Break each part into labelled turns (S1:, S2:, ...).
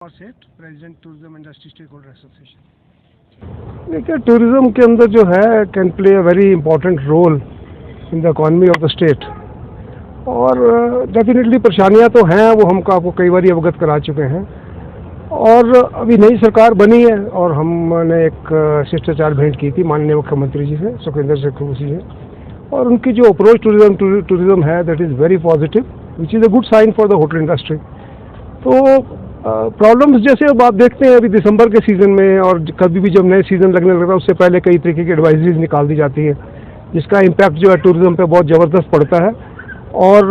S1: सेठ president tourism industry stakeholder association.
S2: देखिए, tourism के अंदर जो है can play a very important role in the economy of the state. और डेफिनेटली परेशानियां तो हैं, वो हम आपको कई बार अवगत करा चुके हैं। और अभी नई सरकार बनी है और हमने एक शिष्टाचार भेंट की थी माननीय मुख्यमंत्री जी से, सुखविंदर सिंह सुक्खू जी से। और उनकी जो अप्रोच टूरिज्म है that is very positive, which is a good sign for the hotel industry. तो प्रॉब्लम्स जैसे अब आप देखते हैं अभी दिसंबर के सीज़न में और कभी भी जब नए सीज़न लगने लगता है उससे पहले कई तरीके की एडवाइजरीज निकाल दी जाती है, जिसका इम्पैक्ट जो है टूरिज्म पे बहुत ज़बरदस्त पड़ता है। और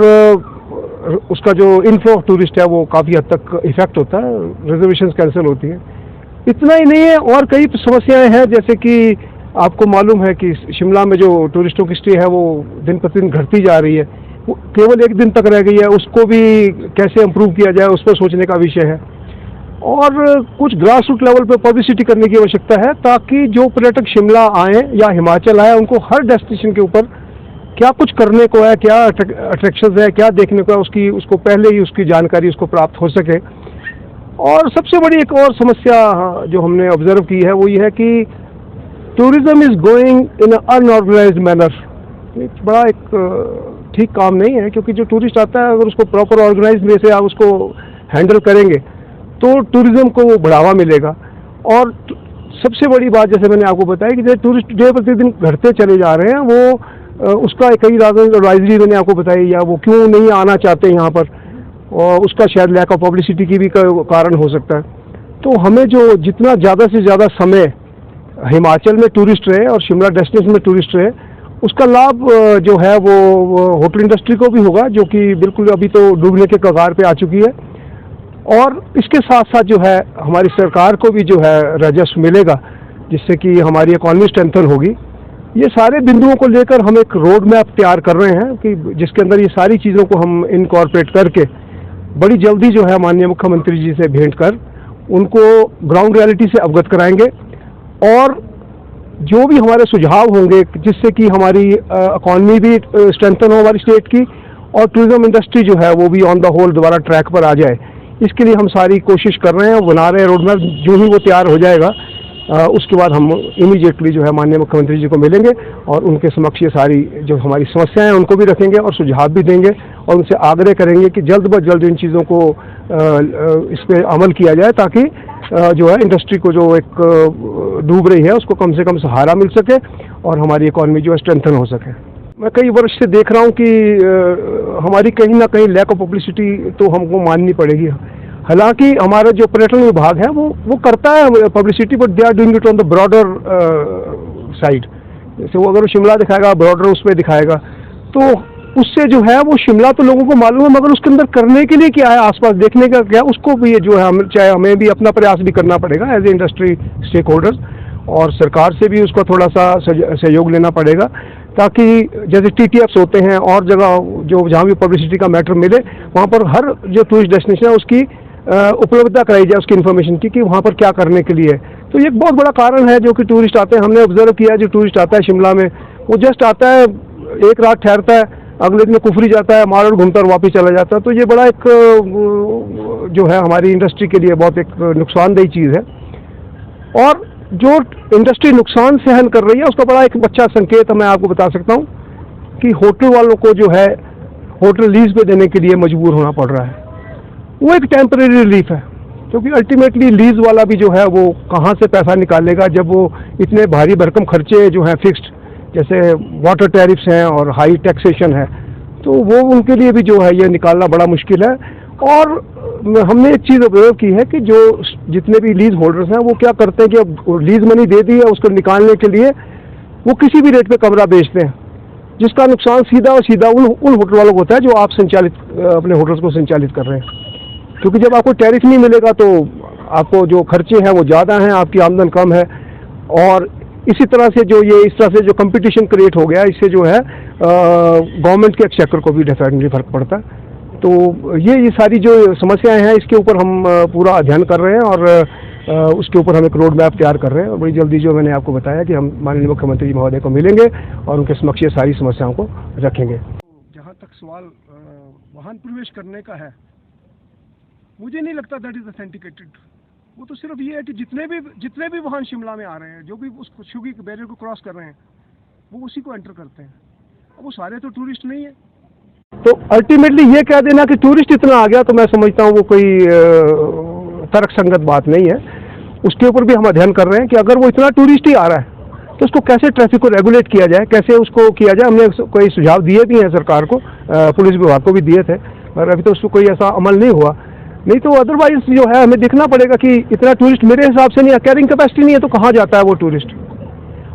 S2: उसका जो इनफ्लो ऑफ टूरिस्ट है वो काफ़ी हद तक इफेक्ट होता है, रिजर्वेशन कैंसिल होती है। इतना ही नहीं है, और कई समस्याएं हैं, जैसे कि आपको मालूम है कि शिमला में जो टूरिस्टों की स्टे है वो दिन प्रतिदिन घटती जा रही है, वो केवल एक दिन तक रह गई है, उसको भी कैसे इम्प्रूव किया जाए उस पर सोचने का विषय है। और कुछ ग्रास रूट लेवल पर पब्लिसिटी करने की आवश्यकता है, ताकि जो पर्यटक शिमला आए या हिमाचल आए उनको हर डेस्टिनेशन के ऊपर क्या कुछ करने को है, क्या अट्रैक्शंस है, क्या देखने को है, उसको पहले ही उसकी जानकारी उसको प्राप्त हो सके। और सबसे बड़ी एक और समस्या जो हमने ऑब्जर्व की है वो ये है कि tourism is going in unorganised manner. बड़ा एक ठीक काम नहीं है, क्योंकि जो टूरिस्ट आता है अगर उसको प्रॉपर ऑर्गेनाइज वे से आप उसको हैंडल करेंगे तो टूरिज्म को बढ़ावा मिलेगा। और सबसे बड़ी बात जैसे मैंने आपको बताया कि जैसे टूरिस्ट डे प्रतिदिन घटते चले जा रहे हैं, वो उसका कई एडवाइजरी मैंने आपको बताई, या वो क्यों नहीं आना चाहते यहाँ पर, और उसका शायद लैक ऑफ पब्लिसिटी की भी कारण हो सकता है। तो हमें जो जितना ज़्यादा से ज़्यादा समय हिमाचल में टूरिस्ट रहे और शिमला डेस्टिनेशन में टूरिस्ट रहे, उसका लाभ जो है वो होटल इंडस्ट्री को भी होगा, जो कि बिल्कुल अभी तो डूबने के कगार पे आ चुकी है। और इसके साथ साथ जो है हमारी सरकार को भी जो है राजस्व मिलेगा, जिससे कि हमारी इकॉनमी स्ट्रेंथन होगी। ये सारे बिंदुओं को लेकर हम एक रोड मैप तैयार कर रहे हैं कि जिसके अंदर ये सारी चीज़ों को हम इनकॉर्पोरेट करके बड़ी जल्दी जो है माननीय मुख्यमंत्री जी से भेंट कर उनको ग्राउंड रियलिटी से अवगत कराएंगे। और जो भी हमारे सुझाव होंगे जिससे कि हमारी इकॉनमी भी स्ट्रेंथन हो हमारी स्टेट की, और टूरिज्म इंडस्ट्री जो है वो भी ऑन द होल दोबारा ट्रैक पर आ जाए, इसके लिए हम सारी कोशिश कर रहे हैं, बना रहे हैं रोड मैप। जो ही वो तैयार हो जाएगा उसके बाद हम इमीडिएटली जो है माननीय मुख्यमंत्री जी को मिलेंगे और उनके समक्ष ये सारी जो हमारी समस्याएं हैं उनको भी रखेंगे और सुझाव भी देंगे, और उनसे आग्रह करेंगे कि जल्द ब जल्द इन चीज़ों को इस पर अमल किया जाए, ताकि जो है इंडस्ट्री को जो एक डूब रही है उसको कम से कम सहारा मिल सके और हमारी इकॉनमी जो है स्ट्रेंथन हो सके। मैं कई वर्ष से देख रहा हूँ कि हमारी कहीं ना कहीं लैक ऑफ पब्लिसिटी तो हमको माननी पड़ेगी। हालांकि हमारा जो पर्यटन विभाग है वो करता है publicity, but they are doing it on the broader side. जैसे वो अगर शिमला दिखाएगा, ब्रॉडर उस पर दिखाएगा, तो उससे जो है वो शिमला तो लोगों को मालूम है, मगर उसके अंदर करने के लिए क्या है, आसपास देखने का क्या, उसको भी जो है चाहे हमें भी अपना प्रयास भी करना पड़ेगा as a industry stakeholders, और सरकार से भी उसका थोड़ा सा सहयोग लेना पड़ेगा, ताकि जैसे TTFs होते हैं और जगह जो जहाँ भी पब्लिसिटी का मैटर मिले वहाँ पर हर जो टूरिस्ट डेस्टिनेशन है उसकी उपलब्धता कराई जाए उसकी इन्फॉर्मेशन की, कि वहाँ पर क्या करने के लिए। तो ये एक बहुत बड़ा कारण है जो कि टूरिस्ट आते हैं। हमने ऑब्जर्व किया है, जो टूरिस्ट आता है शिमला में वो जस्ट आता है, एक रात ठहरता है, अगले दिन कुफरी जाता है, माल घूमता और वापस चला जाता है। तो ये बड़ा एक जो है हमारी इंडस्ट्री के लिए बहुत एक नुकसानदेही चीज़ है। और जो इंडस्ट्री नुकसान सहन कर रही है उसका बड़ा एक अच्छा संकेत मैं आपको बता सकता हूँ कि होटल वालों को जो है होटल लीज पे देने के लिए मजबूर होना पड़ रहा है। वो एक टेम्परेरी रिलीफ है, क्योंकि अल्टीमेटली लीज वाला भी जो है वो कहाँ से पैसा निकालेगा जब वो इतने भारी भरकम खर्चे जो हैं फिक्स्ड, जैसे वाटर टैरिफ्स हैं और हाई टैक्सेशन है, तो वो उनके लिए भी जो है ये निकालना बड़ा मुश्किल है। और हमने एक चीज़ ऑब्जर्व की है कि जो जितने भी लीज होल्डर्स हैं वो क्या करते हैं कि अब लीज मनी दे दी है, उसको निकालने के लिए वो किसी भी रेट पे कमरा बेचते हैं, जिसका नुकसान सीधा और सीधा उन होटल वालों को होता है जो आप अपने होटल्स को संचालित कर रहे हैं। क्योंकि जब आपको टैरिफ नहीं मिलेगा तो आपको जो खर्चे हैं वो ज़्यादा हैं, आपकी आमदन कम है। और इसी तरह से इस तरह से जो कंपटीशन क्रिएट हो गया, इससे जो है गवर्नमेंट के एक्सचेकर को भी डेफिनेटली फर्क पड़ता है। तो ये सारी जो समस्याएं हैं इसके ऊपर हम पूरा अध्ययन कर रहे हैं, और उसके ऊपर हम एक रोड मैप तैयार कर रहे हैं, और बड़ी जल्दी जो मैंने आपको बताया कि हम माननीय मुख्यमंत्री महोदय को मिलेंगे और उनके समक्ष ये सारी समस्याओं को रखेंगे।
S1: जहाँ तक सवाल वाहन प्रवेश करने का है, मुझे नहीं लगता दैट इज ऑथेंटिकेटेड। वो तो सिर्फ ये है कि जितने भी वाहन शिमला में आ रहे हैं, जो भी उस शुगी के बैरियर को क्रॉस कर रहे हैं, वो उसी को एंटर करते हैं। अब वो सारे तो टूरिस्ट नहीं है।
S2: तो अल्टीमेटली ये कह देना कि टूरिस्ट इतना आ गया, तो मैं समझता हूँ वो कोई तर्कसंगत बात नहीं है। उसके ऊपर भी हम अध्ययन कर रहे हैं कि अगर वो इतना टूरिस्ट ही आ रहा है तो उसको कैसे ट्रैफिक को रेगुलेट किया जाए, कैसे उसको किया जाए। हमने कोई सुझाव दिए भी हैं सरकार को, पुलिस विभाग को भी दिए थे, पर अभी तो उसको कोई ऐसा अमल नहीं हुआ। नहीं तो अदरवाइज जो है हमें देखना पड़ेगा कि इतना टूरिस्ट मेरे हिसाब से नहीं है, कैरिंग कैपेसिटी नहीं है तो कहाँ जाता है वो टूरिस्ट।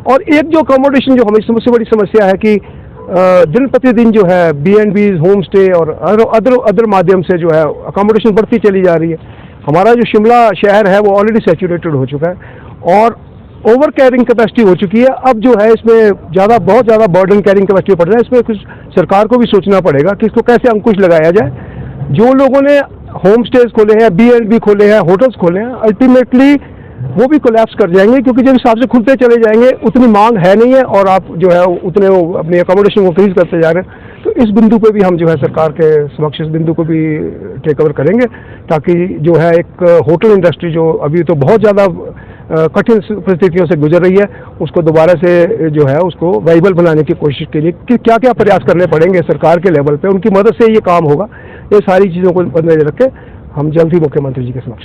S2: और एक जो अकोमोडेशन जो हमें सबसे बड़ी समस्या है कि दिन प्रतिदिन जो है B&Bs, होम स्टे और अदर माध्यम से जो है अकोमोडेशन बढ़ती चली जा रही है। हमारा जो शिमला शहर है वो ऑलरेडी सैचुरेटेड हो चुका है और ओवर कैरिंग कैपेसिटी हो चुकी है। अब जो है इसमें बहुत ज़्यादा बर्डन कैरिंग कैपेसिटी पड़ रहा है। इसमें कुछ सरकार को भी सोचना पड़ेगा कि इसको कैसे अंकुश लगाया जाए। जो लोगों ने होम स्टेज खोले हैं, B&B खोले हैं, होटल्स खोले हैं, अल्टीमेटली वो भी कोलैप्स कर जाएंगे, क्योंकि जिस हिसाब से खुलते चले जाएंगे उतनी मांग है नहीं है और आप जो है उतने अपनी अकोमोडेशन को इंक्रीज करते जा रहे हैं। तो इस बिंदु पे भी हम जो है सरकार के समक्ष इस बिंदु को भी टेक ओवर करेंगे, ताकि जो है एक होटल इंडस्ट्री जो अभी तो बहुत ज़्यादा कठिन परिस्थितियों से गुजर रही है, उसको दोबारा से जो है उसको वाइबल बनाने की कोशिश के लिए कि क्या क्या प्रयास करने पड़ेंगे सरकार के लेवल पे, उनकी मदद से ये काम होगा। ये सारी चीज़ों को नजर रख के हम जल्द ही मुख्यमंत्री जी के समक्ष